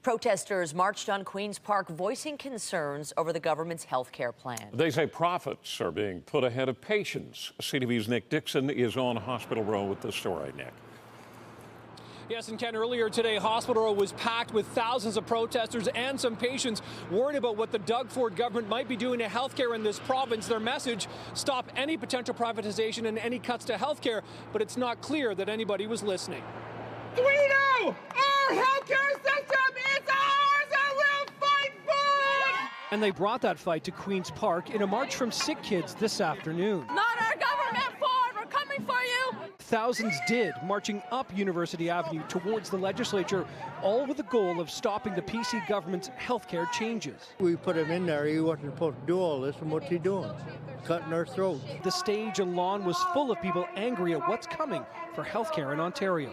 Protesters marched on Queen's Park voicing concerns over the government's health care plan. They say profits are being put ahead of patients. CTV's Nick Dixon is on Hospital Row with the story. Nick. Yes, and Ken, earlier today, Hospital Row was packed with thousands of protesters and some patients worried about what the Doug Ford government might be doing to healthcare in this province. Their message, stop any potential privatization and any cuts to healthcare, but it's not clear that anybody was listening. We know our healthcare system is ours and we'll fight for it! And they brought that fight to Queen's Park in a march from sick kids this afternoon. Not our government, Ford! We're coming for you! Thousands did, marching up University Avenue towards the legislature, all with the goal of stopping the PC government's healthcare changes. We put him in there. He wasn't supposed to do all this, and what's he doing? Cutting our throats. The stage and lawn was full of people angry at what's coming for healthcare in Ontario.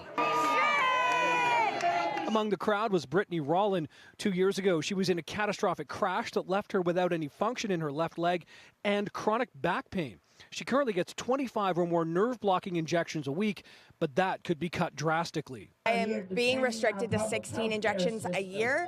Among the crowd was Brittany Rollin. 2 years ago, she was in a catastrophic crash that left her without any function in her left leg and chronic back pain. She currently gets 25 or more nerve-blocking injections a week, but that could be cut drastically. I am being restricted to 16 injections a year,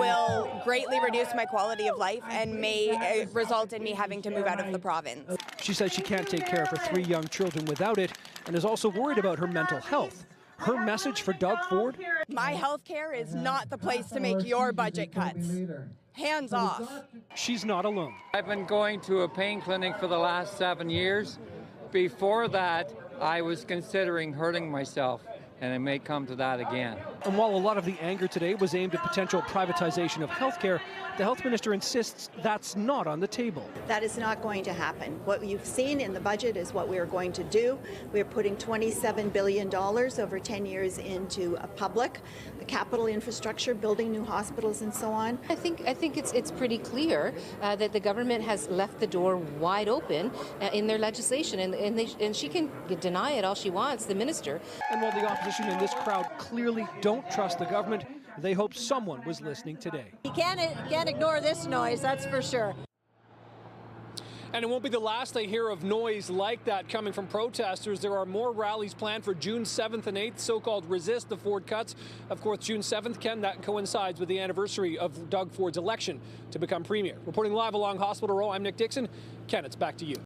will greatly reduce my quality of life and may result in me having to move out of the province. She says she can't take care of her 3 young children without it and is also worried about her mental health. Her message for Doug Ford? My health care is not the place to make your budget cuts. Hands off. She's not alone. I've been going to a pain clinic for the last 7 years. Before that, I was considering hurting myself, and it may come to that again. And while a lot of the anger today was aimed at potential privatization of healthcare, the health minister insists that's not on the table. That is not going to happen. What you've seen in the budget is what we are going to do. We are putting $27 billion over 10 years into public, the capital infrastructure, building new hospitals and so on. I think it's pretty clear that the government has left the door wide open in their legislation, and she can deny it all she wants, the minister. And while the opposition in this crowd clearly don't trust the government, they hope someone was listening today. You can't ignore this noise, that's for sure. And it won't be the last they hear of noise like that coming from protesters. There are more rallies planned for June 7th and 8th, so-called Resist the Ford Cuts. Of course, June 7th, Ken, that coincides with the anniversary of Doug Ford's election to become premier. Reporting live along Hospital Row, I'm Nick Dixon. Ken, it's back to you.